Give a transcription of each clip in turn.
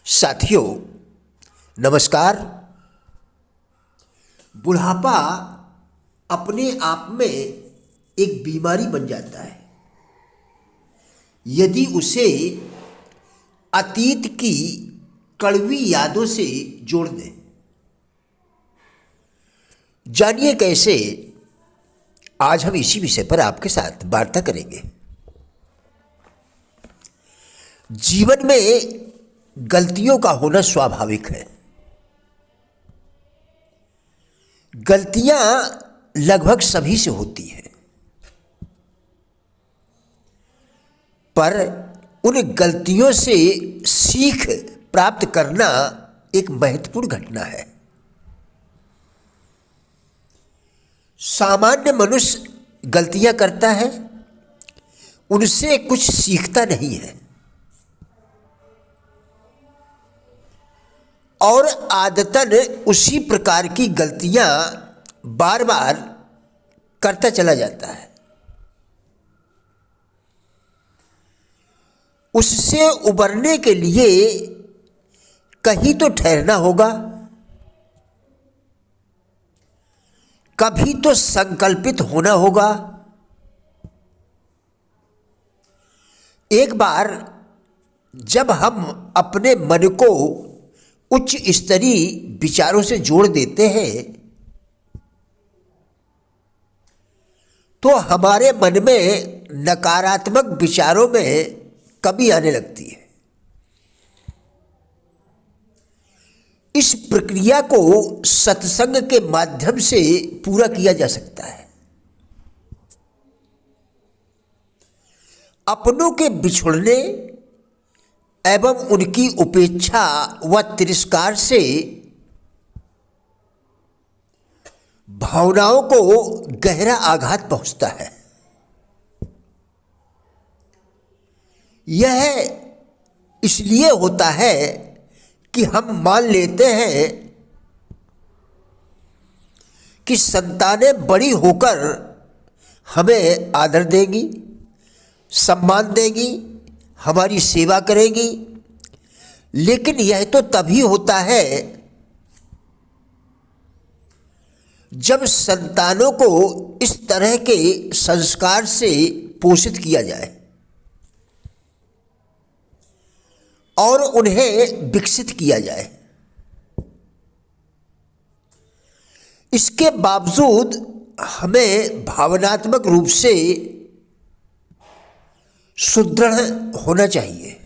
साथियों नमस्कार। बुढ़ापा अपने आप में एक बीमारी बन जाता है यदि उसे अतीत की कड़वी यादों से जोड़ दें। जानिए कैसे, आज हम इसी विषय पर आपके साथ वार्ता करेंगे। जीवन में गलतियों का होना स्वाभाविक है। गलतियां लगभग सभी से होती हैं, पर उन गलतियों से सीख प्राप्त करना एक महत्वपूर्ण घटना है। सामान्य मनुष्य गलतियां करता है, उनसे कुछ सीखता नहीं है और आदतन उसी प्रकार की गलतियां बार बार करता चला जाता है। उससे उबरने के लिए कहीं तो ठहरना होगा, कभी तो संकल्पित होना होगा। एक बार जब हम अपने मन को उच्च स्तरीय विचारों से जोड़ देते हैं तो हमारे मन में नकारात्मक विचारों में कमी आने लगती है। इस प्रक्रिया को सत्संग के माध्यम से पूरा किया जा सकता है। अपनों के बिछुड़ने एवं उनकी उपेक्षा व तिरस्कार से भावनाओं को गहरा आघात पहुंचता है। यह इसलिए होता है कि हम मान लेते हैं कि संतानें बड़ी होकर हमें आदर देंगी, सम्मान देंगी, हमारी सेवा करेंगी। लेकिन यह तो तभी होता है जब संतानों को इस तरह के संस्कार से पोषित किया जाए और उन्हें विकसित किया जाए। इसके बावजूद हमें भावनात्मक रूप से सुदृढ़ होना चाहिए,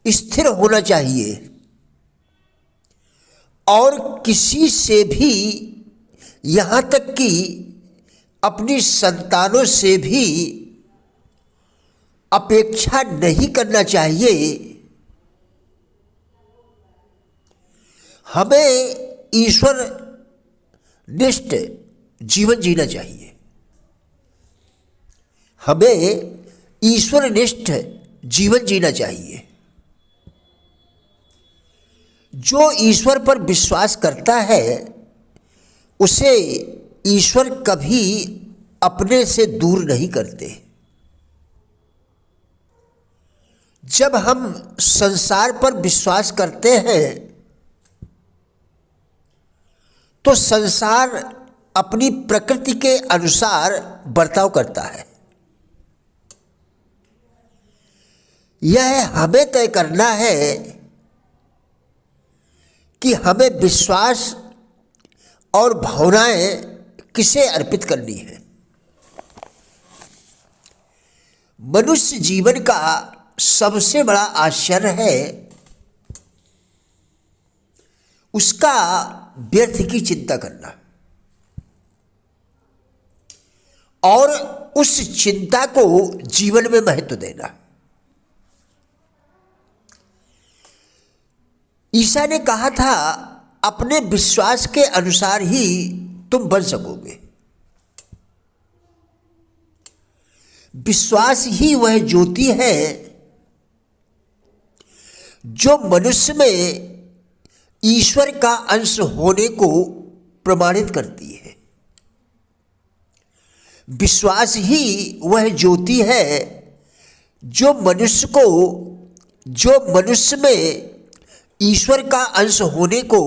स्थिर होना चाहिए और किसी से भी, यहाँ तक कि अपनी संतानों से भी अपेक्षा नहीं करना चाहिए। हमें ईश्वर निष्ठ जीवन जीना चाहिए। हमें ईश्वरनिष्ठ जीवन जीना चाहिए। जो ईश्वर पर विश्वास करता है उसे ईश्वर कभी अपने से दूर नहीं करते। जब हम संसार पर विश्वास करते हैं तो संसार अपनी प्रकृति के अनुसार बर्ताव करता है। यह हमें तय करना है कि हमें विश्वास और भावनाएं किसे अर्पित करनी है। मनुष्य जीवन का सबसे बड़ा आश्चर्य है उसका व्यर्थ की चिंता करना और उस चिंता को जीवन में महत्व देना। ईसा ने कहा था, अपने विश्वास के अनुसार ही तुम बन सकोगे। विश्वास ही वह ज्योति है जो मनुष्य में ईश्वर का अंश होने को प्रमाणित करती है। विश्वास ही वह ज्योति है जो मनुष्य को जो मनुष्य में ईश्वर का अंश होने को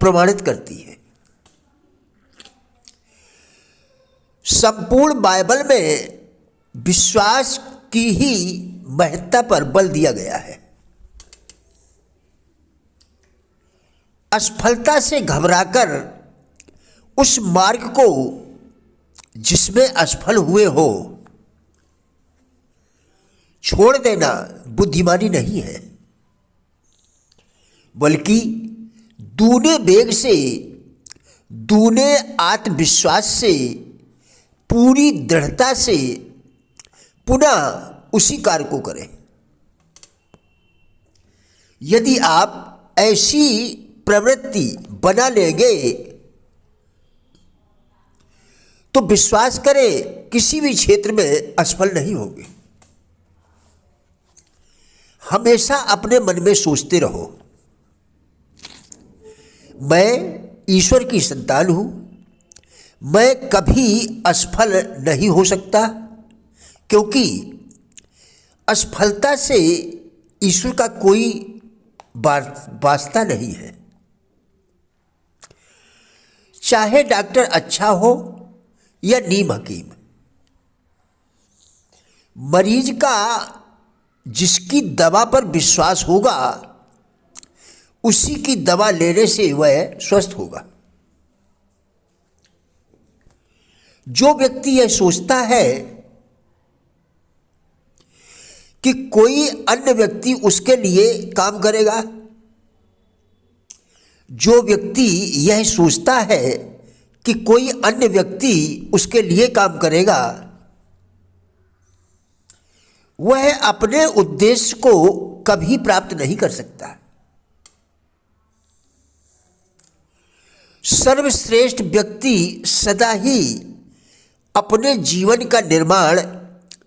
प्रमाणित करती है। संपूर्ण बाइबल में विश्वास की ही महत्ता पर बल दिया गया है। असफलता से घबराकर उस मार्ग को जिसमें असफल हुए हो छोड़ देना बुद्धिमानी नहीं है, बल्कि दूने वेग से, दूने आत्मविश्वास से, पूरी दृढ़ता से पुनः उसी कार्य को करें। यदि आप ऐसी प्रवृत्ति बना लेंगे तो विश्वास करें किसी भी क्षेत्र में असफल नहीं होंगे। हमेशा अपने मन में सोचते रहो, मैं ईश्वर की संतान हूं, मैं कभी असफल नहीं हो सकता, क्योंकि असफलता से ईश्वर का कोई वास्ता नहीं है। चाहे डॉक्टर अच्छा हो या नीम हकीम, मरीज का जिसकी दवा पर विश्वास होगा उसी की दवा लेने से वह स्वस्थ होगा। जो व्यक्ति यह सोचता है कि कोई अन्य व्यक्ति उसके लिए काम करेगा, जो व्यक्ति यह सोचता है कि कोई अन्य व्यक्ति उसके लिए काम करेगा, वह अपने उद्देश्य को कभी प्राप्त नहीं कर सकता। सर्वश्रेष्ठ व्यक्ति सदा ही अपने जीवन का निर्माण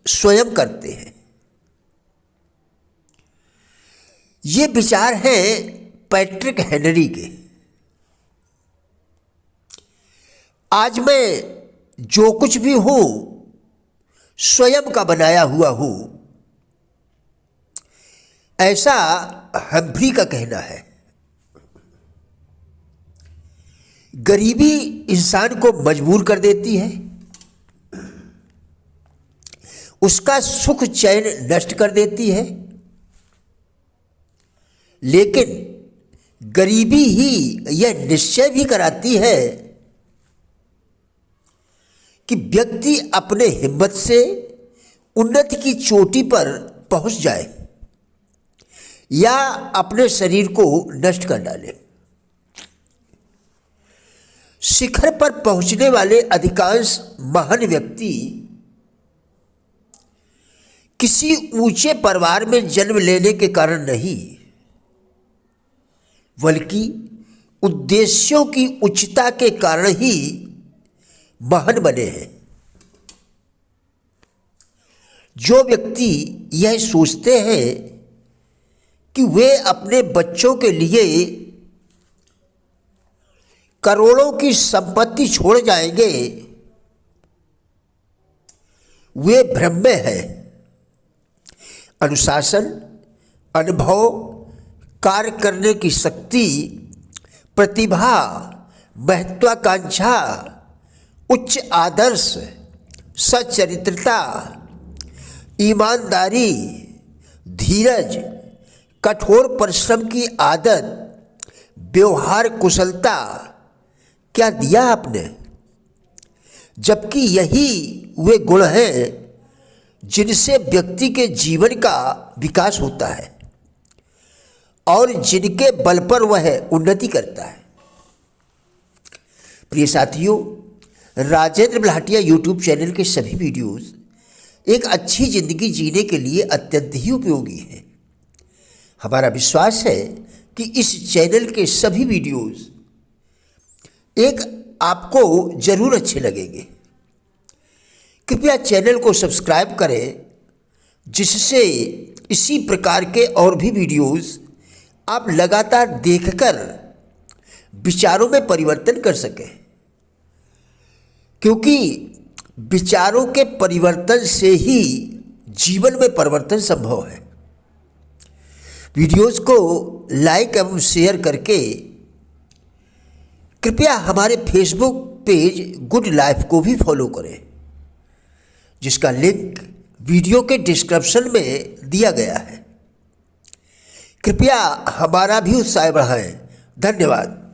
स्वयं करते हैं। ये विचार हैं पैट्रिक हेनरी के। आज मैं जो कुछ भी हूं स्वयं का बनाया हुआ हूं, ऐसा हम्फ्री का कहना है। गरीबी इंसान को मजबूर कर देती है, उसका सुख चैन नष्ट कर देती है, लेकिन गरीबी ही यह निश्चय भी कराती है कि व्यक्ति अपने हिम्मत से उन्नति की चोटी पर पहुंच जाए या अपने शरीर को नष्ट कर डाले। शिखर पर पहुंचने वाले अधिकांश महान व्यक्ति किसी ऊंचे परिवार में जन्म लेने के कारण नहीं, बल्कि उद्देश्यों की उच्चता के कारण ही महान बने हैं। जो व्यक्ति यह सोचते हैं कि वे अपने बच्चों के लिए करोड़ों की संपत्ति छोड़ जाएंगे, वे भ्रम में हैं। अनुशासन, अनुभव, कार्य करने की शक्ति, प्रतिभा, महत्वाकांक्षा, उच्च आदर्श, सच्चरित्रता, ईमानदारी, धीरज, कठोर परिश्रम की आदत, व्यवहार कुशलता क्या दिया आपने? जबकि यही वे गुण हैं जिनसे व्यक्ति के जीवन का विकास होता है और जिनके बल पर वह उन्नति करता है। प्रिय साथियों, राजेंद्र बल्हाटिया यूट्यूब चैनल के सभी वीडियोस एक अच्छी ज़िंदगी जीने के लिए अत्यंत ही उपयोगी हैं। हमारा विश्वास है कि इस चैनल के सभी वीडियोस एक आपको ज़रूर अच्छे लगेंगे। कृपया चैनल को सब्सक्राइब करें, जिससे इसी प्रकार के और भी वीडियोस आप लगातार देखकर विचारों में परिवर्तन कर सकें, क्योंकि विचारों के परिवर्तन से ही जीवन में परिवर्तन संभव है। वीडियोस को लाइक एवं शेयर करके कृपया हमारे फेसबुक पेज गुड लाइफ को भी फॉलो करें, जिसका लिंक वीडियो के डिस्क्रिप्शन में दिया गया है। कृपया हमारा भी उत्साह बढ़ाएं। धन्यवाद।